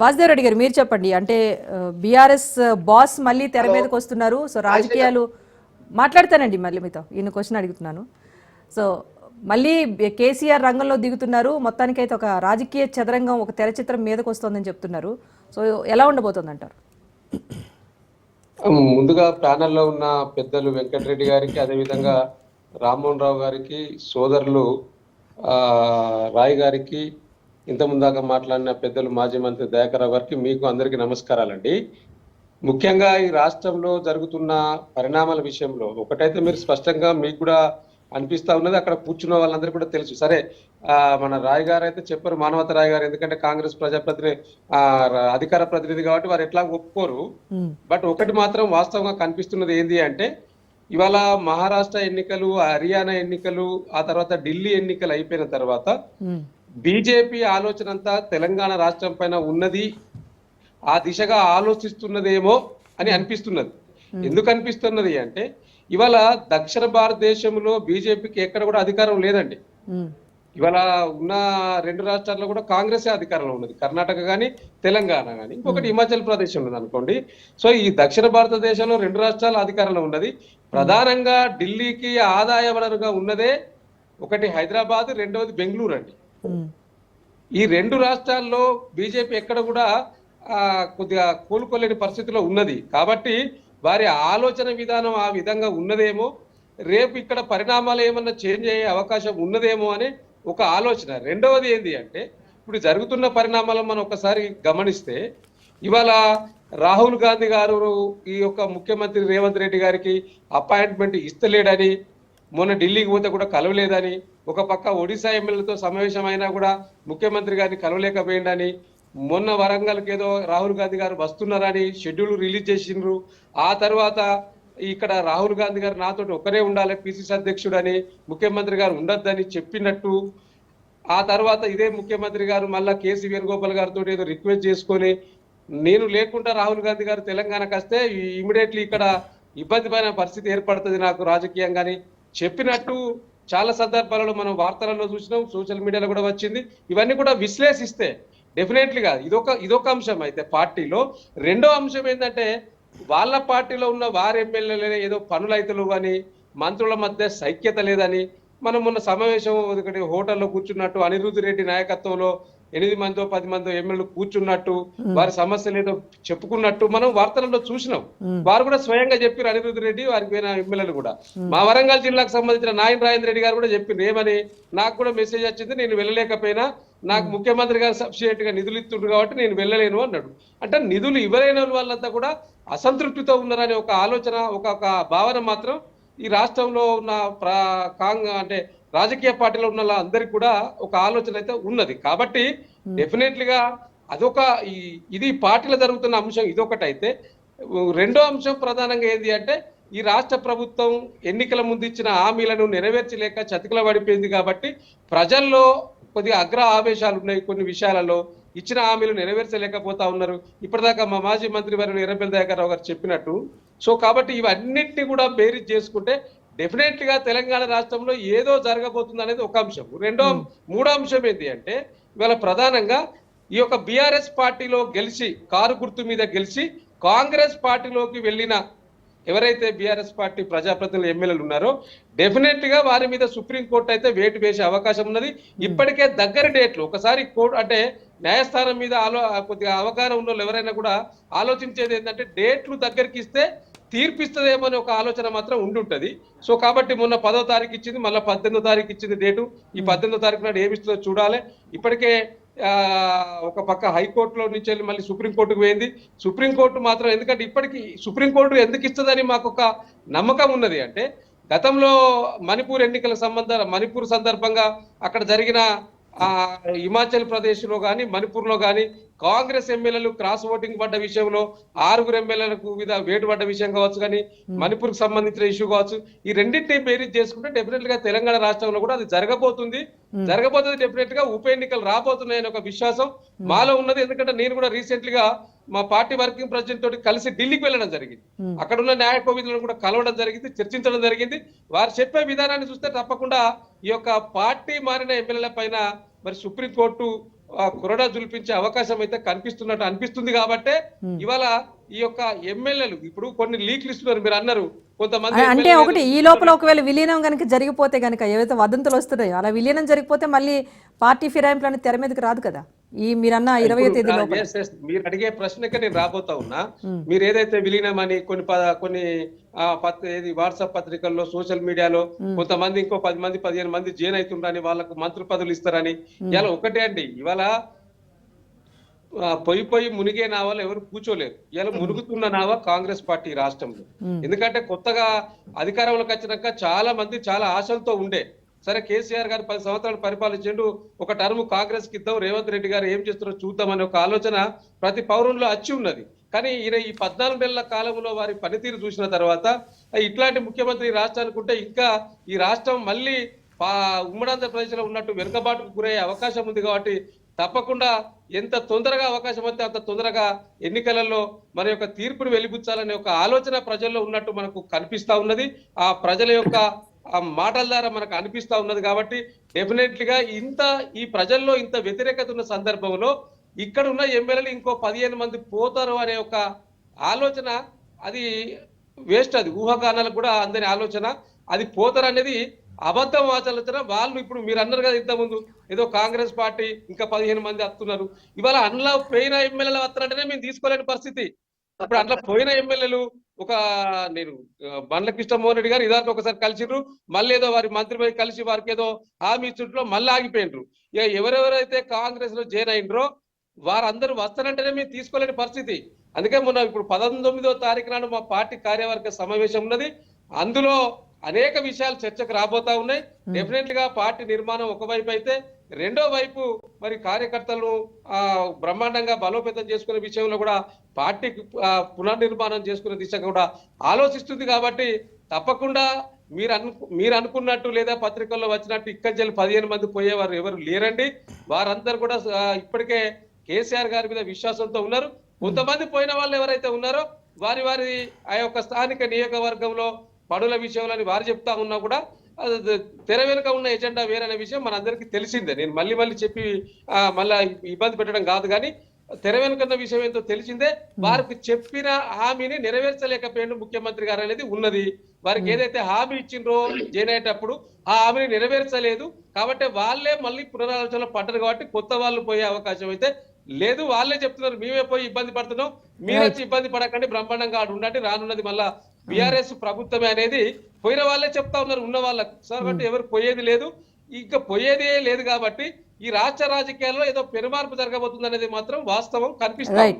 వాసుదేవ్ రెడ్డి గారు మీరు చెప్పండి. అంటే బీఆర్ఎస్ బాస్ మళ్ళీ తెర హలో మీదకి వస్తున్నారు. సో రాజశేఖర్ గారు. రాజకీయాలు మాట్లాడతానండి మళ్ళీ మీతో. ఈయన క్వశ్చన్ అడుగుతున్నాను. సో మళ్ళీ కేసీఆర్ రంగంలో దిగుతున్నారు. మొత్తానికైతే ఒక రాజకీయ చదరంగం ఒక తెర చిత్రం మీదకి వస్తుందని చెప్తున్నారు. సో ఎలా ఉండబోతుంది అంటారు? ముందుగా ప్యానెల్లో ఉన్న పెద్దలు వెంకటరెడ్డి గారికి, అదేవిధంగా రామ్మోహన్ రావు గారికి, సోదరులు ఆ, రాయ్ గారికి, ఇంత ముందాక మాట్లాడిన పెద్దలు మాజీ మంత్రి దయాకర్ రావు గారికి, మీకు అందరికీ నమస్కారాలండి. ముఖ్యంగా ఈ రాష్ట్రంలో జరుగుతున్న పరిణామాల విషయంలో ఒకటైతే మీరు స్పష్టంగా మీకు కూడా అనిపిస్తా ఉన్నది, అక్కడ కూర్చున్న వాళ్ళందరికీ కూడా తెలుసు. సరే, మన రాయ్ గారు అయితే చెప్పారు, మానవత రాయ్ గారు, ఎందుకంటే కాంగ్రెస్ ప్రజాప్రతినిధి, అధికార ప్రతినిధి కాబట్టి వారు ఎట్లా ఒప్పుకోరు. బట్ ఒకటి మాత్రం వాస్తవంగా కనిపిస్తున్నది ఏంది అంటే, ఇవాళ మహారాష్ట్ర ఎన్నికలు, హర్యానా ఎన్నికలు, ఆ తర్వాత ఢిల్లీ ఎన్నికలు అయిపోయిన తర్వాత బీజేపీ ఆలోచన అంతా తెలంగాణ రాష్ట్రం పైన ఉన్నది, ఆ దిశగా ఆలోచిస్తున్నదేమో అని అనిపిస్తున్నది. ఎందుకు అనిపిస్తున్నది అంటే, ఇవాళ దక్షిణ భారతదేశంలో బీజేపీకి ఎక్కడ కూడా అధికారం లేదండి. ఇవాళ ఉన్న రెండు రాష్ట్రాల్లో కూడా కాంగ్రెసే అధికారంలో ఉన్నది, కర్ణాటక కానీ తెలంగాణ కానీ, ఇంకొకటి హిమాచల్ ప్రదేశ్ ఉన్నది అనుకోండి. సో ఈ దక్షిణ భారతదేశంలో రెండు రాష్ట్రాల అధికారంలో ఉన్నది. ప్రధానంగా ఢిల్లీకి ఆదాయ వనరుగా ఉన్నదే ఒకటి హైదరాబాద్, రెండవది బెంగళూరు అండి. ఈ రెండు రాష్ట్రాల్లో బీజేపీ ఎక్కడ కూడా కొద్దిగా కోలుకోలేని పరిస్థితిలో ఉన్నది. కాబట్టి వారి ఆలోచన విధానం ఆ విధంగా ఉన్నదేమో, రేపు ఇక్కడ పరిణామాలు ఏమన్నా చేంజ్ అయ్యే అవకాశం ఉన్నదేమో అనే ఒక ఆలోచన. రెండవది ఏంటి అంటే, ఇప్పుడు జరుగుతున్న పరిణామాలను మనం ఒకసారి గమనిస్తే, ఇవాళ రాహుల్ గాంధీ గారు ఈ యొక్క ముఖ్యమంత్రి రేవంత్ రెడ్డి గారికి అపాయింట్మెంట్ ఇస్తలేడని, మొన్న ఢిల్లీకి పోతే కూడా కలవలేదని, ఒక పక్క ఒడిశా ఎమ్మెల్యేలతో సమావేశం అయినా కూడా ముఖ్యమంత్రి గారిని కలవలేకపోయిందని, మొన్న వరంగల్కి ఏదో రాహుల్ గాంధీ గారు వస్తున్నారని షెడ్యూల్ రిలీజ్ చేసిండ్రు. ఆ తర్వాత ఇక్కడ రాహుల్ గాంధీ గారు నాతో ఒకరే ఉండాలి పిసిసి అధ్యక్షుడు అని, ముఖ్యమంత్రి గారు ఉండొద్దని చెప్పినట్టు, ఆ తర్వాత ఇదే ముఖ్యమంత్రి గారు మళ్ళా కేసీ వేణుగోపాల్ గారితో ఏదో రిక్వెస్ట్ చేసుకొని, నేను లేకుండా రాహుల్ గాంధీ గారు తెలంగాణకు వస్తే ఇమీడియట్లీ ఇక్కడ ఇబ్బందిమైన పరిస్థితి ఏర్పడుతుంది నాకు రాజకీయంగాని చెప్పినట్టు చాలా సందర్భాలలో మనం వార్తలలో చూసినాం, సోషల్ మీడియాలో కూడా వచ్చింది. ఇవన్నీ కూడా విశ్లేషిస్తే డెఫినెట్లీగా ఇదొక అంశం. అయితే పార్టీలో రెండో అంశం ఏంటంటే, వాళ్ళ పార్టీలో ఉన్న వారి ఎమ్మెల్యేలే ఏదో పనులైతలు అని, మంత్రుల మధ్య సైక్యత లేదని, మనం మొన్న సమావేశం ఒకటి హోటల్లో కూర్చున్నట్టు, అనిరుద్ధ్ రెడ్డి నాయకత్వంలో 8 మందో 10 మందో ఎమ్మెల్యేలు కూర్చున్నట్టు, వారి సమస్యలు ఏదో చెప్పుకున్నట్టు మనం వార్తలలో చూసినాం. వారు కూడా స్వయంగా చెప్పారు, అనిరుద్ధ్ రెడ్డి వారికి పోయిన ఎమ్మెల్యేలు కూడా. మా వరంగల్ జిల్లాకు సంబంధించిన నాయన్ రాజేంద్ర రెడ్డి గారు కూడా చెప్పింది ఏమని, నాకు కూడా మెసేజ్ వచ్చింది, నేను వెళ్ళలేకపోయినా, నాకు ముఖ్యమంత్రి గారు సబ్సిడెంట్ గా నిధులు ఇస్తుండ్రు కాబట్టి నేను వెళ్ళలేను అన్నాడు. అంటే నిధులు ఇవ్వలేని వాళ్ళంతా కూడా అసంతృప్తితో ఉన్నారనే ఒక ఆలోచన, ఒక భావన మాత్రం ఈ రాష్ట్రంలో ఉన్న అంటే రాజకీయ పార్టీలో ఉన్న అందరికి కూడా ఒక ఆలోచన అయితే ఉన్నది. కాబట్టి డెఫినెట్లీగా అదొక ఇది పార్టీలో జరుగుతున్న అంశం ఇదొకటైతే, రెండో అంశం ప్రధానంగా ఏంటి అంటే, ఈ రాష్ట్ర ప్రభుత్వం ఎన్నికల ముందు ఇచ్చిన హామీలను నెరవేర్చలేక చతికిల పడిపోయింది. కాబట్టి ప్రజల్లో కొద్దిగా అగ్ర ఆవేశాలు ఉన్నాయి, కొన్ని విషయాలలో ఇచ్చిన హామీలు నెరవేర్చలేకపోతా ఉన్నారు. ఇప్పటిదాకా మా మాజీ మంత్రి వారు ఎర్రబెల్లి దయాకర్ రావు గారు చెప్పినట్టు. సో కాబట్టి ఇవన్నిటిని కూడా బేరీజ్ చేసుకుంటే డెఫినెట్లీగా తెలంగాణ రాష్ట్రంలో ఏదో జరగబోతుంది అనేది ఒక అంశం. మూడో అంశం ఏంటి అంటే, ఇవాళ ప్రధానంగా ఈ యొక్క బీఆర్ఎస్ పార్టీలో గెలిచి, కారు గుర్తు మీద గెలిచి కాంగ్రెస్ పార్టీలోకి వెళ్ళిన ఎవరైతే బీఆర్ఎస్ పార్టీ ప్రజాప్రతినిధులు ఎమ్మెల్యేలు ఉన్నారో, డెఫినెట్లీగా వారి మీద సుప్రీంకోర్టు అయితే వేటు వేసే అవకాశం ఉన్నది. ఇప్పటికే దగ్గర డేట్లు ఒకసారి కోర్టు అంటే న్యాయస్థానం మీద కొద్దిగా అవగాహన ఉన్న వాళ్ళు ఎవరైనా కూడా ఆలోచించేది ఏంటంటే, డేట్లు దగ్గరికి ఇస్తే తీర్పిస్తుందేమో అని ఒక ఆలోచన మాత్రం ఉండుంటది. సో కాబట్టి మొన్న 10వ తారీఖు ఇచ్చింది, మళ్ళీ 18వ తారీఖు ఇచ్చింది డేటు. ఈ 18వ తారీఖు నాడు ఏమిస్తుందో చూడాలి. ఇప్పటికే ఒక పక్క హైకోర్టులో నుంచి వెళ్ళి మళ్ళీ సుప్రీంకోర్టుకు పోయింది. సుప్రీంకోర్టు మాత్రం, ఎందుకంటే ఇప్పటికీ సుప్రీంకోర్టు ఎందుకు ఇస్తుందని మాకు ఒక నమ్మకం ఉన్నది అంటే, గతంలో మణిపూర్ సందర్భంగా అక్కడ జరిగిన హిమాచల్ ప్రదేశ్ లో కానీ మణిపూర్ లో కానీ కాంగ్రెస్ ఎమ్మెల్యేలు క్రాస్ ఓటింగ్ పడ్డ విషయంలో 6 ఎమ్మెల్యేలకు మీద వేటు పడ్డ విషయం కావచ్చు, కానీ మణిపూర్ కు సంబంధించిన ఇష్యూ కావచ్చు, ఈ రెండింటినీ బేరీజ్ చేసుకుంటే డెఫినెట్ గా తెలంగాణ రాష్ట్రంలో కూడా అది జరగబోతుంది. డెఫినెట్ గా ఉప ఎన్నికలు రాబోతున్నాయని ఒక విశ్వాసం మాలో ఉన్నది. ఎందుకంటే నేను కూడా రీసెంట్లీగా మా పార్టీ వర్కింగ్ ప్రెసిడెంట్ తోటి కలిసి ఢిల్లీకి వెళ్ళడం జరిగింది. అక్కడ ఉన్న న్యాయ కోవిధులను కూడా కలవడం జరిగింది, చర్చించడం జరిగింది. వారు చెప్పే విధానాన్ని చూస్తే తప్పకుండా ఈ యొక్క పార్టీ మారిన ఎమ్మెల్యేల పైన మరి సుప్రీంకోర్టు కురడా జుల్పించే అవకాశం అయితే కనిపిస్తున్నట్టు అనిపిస్తుంది కాబట్టే ఇవాళ ఈ యొక్క ఎమ్మెల్యేలు ఇప్పుడు కొన్ని లీక్లు ఇస్తున్నారు. మీరు అన్నారు కొంతమంది అంటే ఎమ్మెల్యేలు ఒకటి ఈ లోపల ఒకవేళ విలీనం కనుక జరిగిపోతే కనుక ఏవైతే వదంతులు వస్తున్నాయో అలా విలీనం జరిగిపోతే మళ్ళీ పార్టీ ఫిరాయింపులు అనేది తెర మీదకి రాదు కదా ఈ మీరన్న 20వ తేదీ లోపల. Yes, yes. మీరు అడిగే ప్రశ్నకే నేను రాబోతా ఉన్నా. మీరు ఏదైతే విలీనమని కొన్ని ఏది వాట్సాప్ పత్రికల్లో సోషల్ మీడియాలో కొంతమంది ఇంకో 10 మంది 15 మంది జైన్ అవుతుండని వాళ్ళకు మంత్రి పదవులు ఇస్తారని ఇలా ఒకటే అండి. ఇవాళ పొయ్యి మునిగే నావలో ఎవరు కూర్చోలేరు. ఇలా మునుగుతున్న నావ కాంగ్రెస్ పార్టీ రాష్ట్రంలో. ఎందుకంటే కొత్తగా అధికారంలోకి వచ్చినాక చాలా మంది చాలా ఆశలతో ఉండే, సరే కేసీఆర్ గారు 10 సంవత్సరాలు పరిపాలించిండు, ఒక టర్మ్ కాంగ్రెస్ కి ఇద్దాం, రేవంత్ రెడ్డి గారు ఏం చేస్తారో చూద్దామనే ఒక ఆలోచన ప్రతి పౌరుల్లో వచ్చి ఉన్నది. కానీ ఈయన ఈ 14 నెలల కాలంలో వారి పనితీరు చూసిన తర్వాత ఇట్లాంటి ముఖ్యమంత్రి రాష్ట్రానికి ఉంటే ఇంకా ఈ రాష్ట్రం మళ్ళీ ఉమ్మడి ఆంధ్రప్రదేశ్ లో ఉన్నట్టు వెనుకబాటుకు గురయ్యే అవకాశం ఉంది. కాబట్టి తప్పకుండా ఎంత తొందరగా అవకాశం వస్తే అంత తొందరగా ఎన్నికలలో మన యొక్క తీర్పును వెలిబుచ్చాలనే ఒక ఆలోచన ప్రజల్లో ఉన్నట్టు మనకు కనిపిస్తా ఉన్నది. ఆ ప్రజల యొక్క ఆ మాటల ద్వారా మనకు అనిపిస్తా ఉన్నది. కాబట్టి డెఫినెట్లీగా ఈ ప్రజల్లో ఇంత వ్యతిరేకత ఉన్న సందర్భంలో ఇక్కడ ఉన్న ఎమ్మెల్యేలు ఇంకో 15 మంది పోతారు అనే ఒక ఆలోచన అది వేస్ట్. అది ఊహాగానాలకు కూడా అందని ఆలోచన. అది పోతారు అనేది అబద్ధం ఆలోచన. వాళ్ళు ఇప్పుడు మీరు అన్నారు కదా ఇంతకుముందు ఏదో కాంగ్రెస్ పార్టీ ఇంకా 15 మంది వస్తున్నారు. ఇవాళ అందులో పోయిన ఎమ్మెల్యేలు వస్తారంటేనే మేము తీసుకోలేని పరిస్థితి. ఇప్పుడు అందులో పోయిన ఎమ్మెల్యేలు నేను బండ్ల కృష్ణమోహన్ రెడ్డి గారు ఇదాక ఒకసారి కలిసిర్రు, మళ్ళీ ఏదో వారి మంత్రి కలిసి వారికి ఏదో హామీ ఇచ్చుట్లో మళ్ళీ ఆగిపోయినరు. ఇక ఎవరెవరైతే కాంగ్రెస్ లో జాయిన్ అయినరో వారందరూ వస్తారంటేనే మేము తీసుకోలేని పరిస్థితి. అందుకే మొన్న ఇప్పుడు 19వ తారీఖు నాడు మా పార్టీ కార్యవర్గ సమావేశం ఉన్నది. అందులో అనేక విషయాలు చర్చకు రాబోతా ఉన్నాయి. డెఫినెట్లీగా పార్టీ నిర్మాణం ఒకవైపు అయితే, రెండో వైపు మరి కార్యకర్తలను బ్రహ్మాండంగా బలోపేతం చేసుకునే విషయంలో కూడా పార్టీ పునర్నిర్మాణం చేసుకునే దిశగా కూడా ఆలోచిస్తుంది. కాబట్టి తప్పకుండా మీరు అనుకున్నట్టు లేదా పత్రికల్లో వచ్చినట్టు ఇక్కడి 15 మంది పోయేవారు ఎవరు లేరండి. వారందరూ కూడా ఇప్పటికే కేసీఆర్ గారి మీద విశ్వాసంతో ఉన్నారు. కొంతమంది పోయిన వాళ్ళు ఎవరైతే ఉన్నారో వారి ఆ యొక్క స్థానిక నియోజకవర్గంలో పనుల విషయంలో వారు చెప్తా ఉన్నా కూడా తెర వెనుక ఉన్న ఎజెండా వేరనే విషయం మనందరికీ తెలిసిందే. నేను మళ్ళీ చెప్పి మళ్ళా ఇబ్బంది పెట్టడం కాదు, కానీ తెర వెనుకన్న విషయం ఏంటో తెలిసిందే. వారికి చెప్పిన హామీని నెరవేర్చలేకపోయాడు ముఖ్యమంత్రి గారు అనేది ఉన్నది. వారికి ఏదైతే హామీ ఇచ్చిండ్రో జాయిన్ అయ్యేటప్పుడు ఆ హామీని నెరవేర్చలేదు. కాబట్టి వాళ్ళే మళ్ళీ పునరాలోచనలో పడ్డారు. కాబట్టి కొత్త వాళ్ళు పోయే అవకాశం అయితే లేదు. వాళ్ళే చెప్తున్నారు మేమే పోయి ఇబ్బంది పడుతున్నాం, మీరు వచ్చి ఇబ్బంది పడకండి, బ్రహ్మాండంగా ఆడు ఉండండి, రానున్నది మళ్ళా బీఆర్ఎస్ ప్రభుత్వమే అనేది పోయిన వాళ్ళే చెప్తా ఉన్నారు ఉన్న వాళ్ళకు. కాబట్టి ఎవరు పోయేది లేదు, ఇంకా పోయేదే లేదు. కాబట్టి ఈ రాష్ట్ర రాజకీయాల్లో ఏదో పెరుమార్పు జరగబోతుంది అనేది మాత్రం వాస్తవం కనిపిస్తుంది.